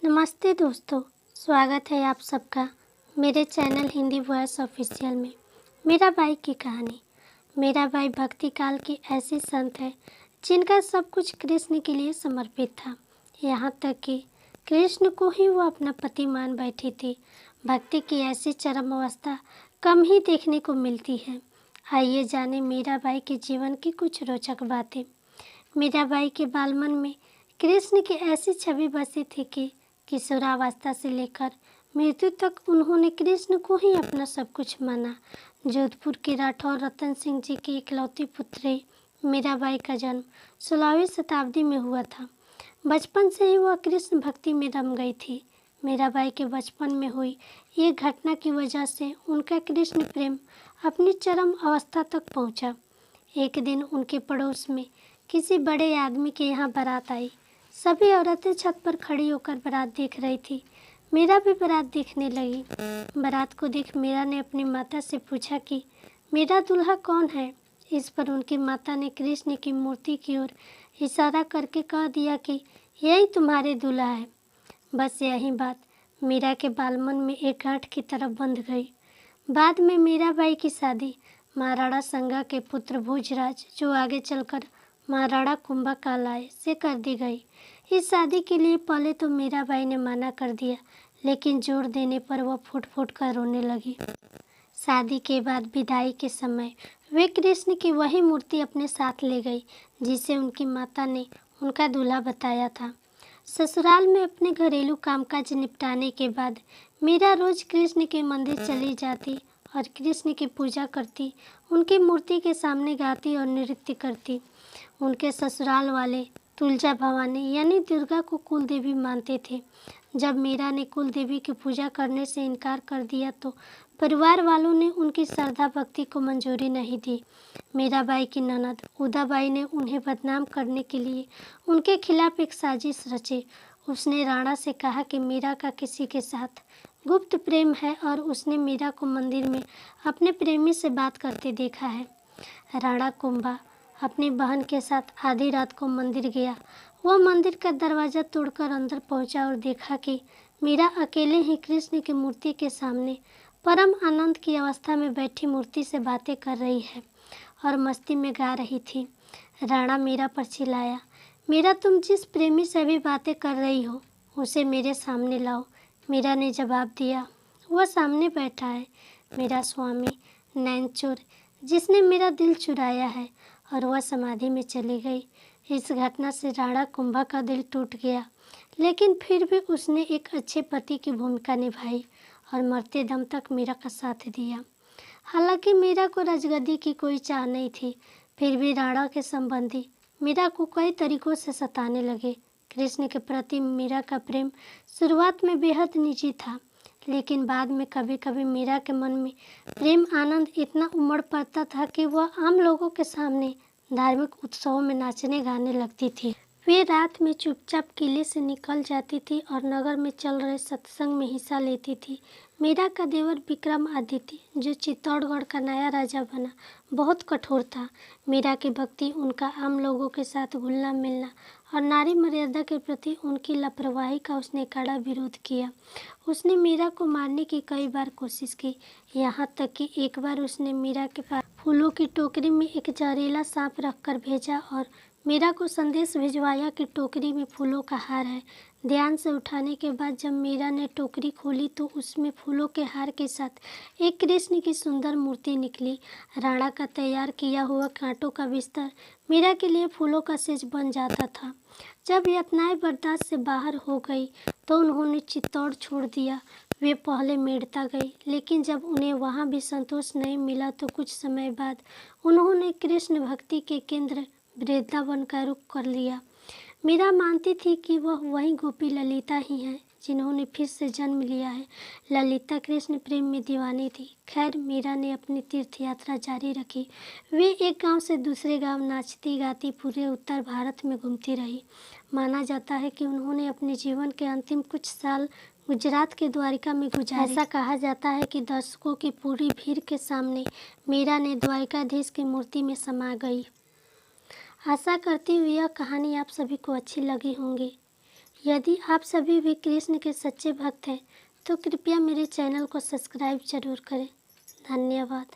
नमस्ते दोस्तों, स्वागत है आप सबका मेरे चैनल हिंदी वॉइस ऑफिशियल में। मीराबाई की कहानी। मीराबाई भक्ति काल की ऐसी संत है जिनका सब कुछ कृष्ण के लिए समर्पित था। यहाँ तक कि कृष्ण को ही वो अपना पति मान बैठी थी। भक्ति की ऐसी चरम अवस्था कम ही देखने को मिलती है। आइए जाने मीराबाई के जीवन की कुछ रोचक बातें। मीराबाई के बालमन में कृष्ण की ऐसी छवि बसी थी कि किशोरावस्था से लेकर मृत्यु तक उन्होंने कृष्ण को ही अपना सब कुछ माना। जोधपुर के राठौर रतन सिंह जी की इकलौती पुत्री मीराबाई का जन्म 16वीं शताब्दी में हुआ था। बचपन से ही वह कृष्ण भक्ति में रम गई थी। मीराबाई के बचपन में हुई ये घटना की वजह से उनका कृष्ण प्रेम अपनी चरम अवस्था तक पहुंचा। एक दिन उनके पड़ोस में किसी बड़े आदमी के यहाँ बारात आई। सभी औरतें छत पर खड़ी होकर बारात देख रही थी। मीरा भी बारात देखने लगी। बारात को देख मीरा ने अपनी माता से पूछा कि मेरा दूल्हा कौन है। इस पर उनकी माता ने कृष्ण की मूर्ति की ओर इशारा करके कह दिया कि यही तुम्हारे दूल्हा है। बस यही बात मीरा के बालमन में एक गांठ की तरह बंध गई। बाद में मीराबाई की शादी महाराणा संगा के पुत्र भोजराज, जो आगे चलकर महाराणा कुंभा कालाय, से कर दी गई। इस शादी के लिए पहले तो मीराबाई ने मना कर दिया, लेकिन जोर देने पर वह फूट फूट कर रोने लगी। शादी के बाद विदाई के समय वे कृष्ण की वही मूर्ति अपने साथ ले गई जिसे उनकी माता ने उनका दूल्हा बताया था। ससुराल में अपने घरेलू कामकाज निपटाने के बाद मीरा रोज कृष्ण के मंदिर चली जाती और कृष्ण की पूजा करती, उनकी मूर्ति के सामने गाती और नृत्य करती। उनके ससुराल वाले तुलजा भवानी यानी दुर्गा को कुल देवी मानते थे। जब मीरा ने कुल देवी की पूजा करने से इनकार कर दिया तो परिवार वालों ने उनकी श्रद्धा भक्ति को मंजूरी नहीं दी। मीराबाई की ननद उदाबाई ने उन्हें बदनाम करने के लिए उनके खिलाफ एक साजिश रची। उसने राणा से कहा कि मीरा का किसी के साथ गुप्त प्रेम है और उसने मीरा को मंदिर में अपने प्रेमी से बात करते देखा है। राणा कुंभा अपनी बहन के साथ आधी रात को मंदिर गया। वह मंदिर का दरवाज़ा तोड़कर अंदर पहुंचा और देखा कि मीरा अकेले ही कृष्ण की मूर्ति के सामने परम आनंद की अवस्था में बैठी मूर्ति से बातें कर रही है और मस्ती में गा रही थी। राणा मीरा पर चिल्लाया, मीरा, तुम जिस प्रेमी से भी बातें कर रही हो उसे मेरे सामने लाओ। मीरा ने जवाब दिया, वह सामने बैठा है, मेरा स्वामी नैनचोर, जिसने मेरा दिल चुराया है, और वह समाधि में चली गई। इस घटना से राणा कुंभा का दिल टूट गया, लेकिन फिर भी उसने एक अच्छे पति की भूमिका निभाई और मरते दम तक मीरा का साथ दिया। हालांकि मीरा को राजगद्दी की कोई चाह नहीं थी, फिर भी राणा के संबंधी मीरा को कई तरीकों से सताने लगे। कृष्ण के प्रति मीरा का प्रेम शुरुआत में बेहद निजी था, लेकिन बाद में कभी कभी मीरा के मन में प्रेम आनंद इतना उमड़ पड़ता था कि वह आम लोगों के सामने धार्मिक उत्सवों में नाचने गाने लगती थी। वे रात में चुपचाप किले से निकल जाती थी और नगर में चल रहे सत्संग में हिस्सा लेती थी। मीरा का देवर विक्रमादित्य, जो चित्तौड़गढ़ का नया राजा बना, बहुत कठोर था। मीरा की भक्ति, उनका आम लोगों के साथ घुलना मिलना और नारी मर्यादा के प्रति उनकी लापरवाही का उसने कड़ा विरोध किया। उसने मीरा को मारने की कई बार कोशिश की, यहाँ तक कि एक बार उसने मीरा के पास फूलों की टोकरी में एक जहरीला सांप रखकर भेजा और मीरा को संदेश भिजवाया कि टोकरी में फूलों का हार है। ध्यान से उठाने के बाद जब मीरा ने टोकरी खोली तो उसमें फूलों के हार के साथ एक कृष्ण की सुंदर मूर्ति निकली। राणा का तैयार किया हुआ कांटों का बिस्तर मीरा के लिए फूलों का सेज बन जाता था। जब यातनाएं बर्दाश्त से बाहर हो गई तो उन्होंने चित्तौड़ छोड़ दिया। वे पहले मेड़ता गई, लेकिन जब उन्हें वहाँ भी संतोष नहीं मिला तो कुछ समय बाद उन्होंने कृष्ण भक्ति के केंद्र वृंदावन का रुख कर लिया। मीरा मानती थी कि वह वही गोपी ललिता ही हैं जिन्होंने फिर से जन्म लिया है। ललिता कृष्ण प्रेम में दीवानी थी। खैर, मीरा ने अपनी तीर्थ यात्रा जारी रखी। वे एक गांव से दूसरे गांव नाचती गाती पूरे उत्तर भारत में घूमती रही। माना जाता है कि उन्होंने अपने जीवन के अंतिम कुछ साल गुजरात के द्वारिका में गुजारे। ऐसा कहा जाता है कि दर्शकों की पूरी भीड़ के सामने मीरा ने द्वारिकाधीश की मूर्ति में समा गई। आशा करती हूँ यह कहानी आप सभी को अच्छी लगी होंगी। यदि आप सभी भी कृष्ण के सच्चे भक्त हैं तो कृपया मेरे चैनल को सब्सक्राइब जरूर करें। धन्यवाद।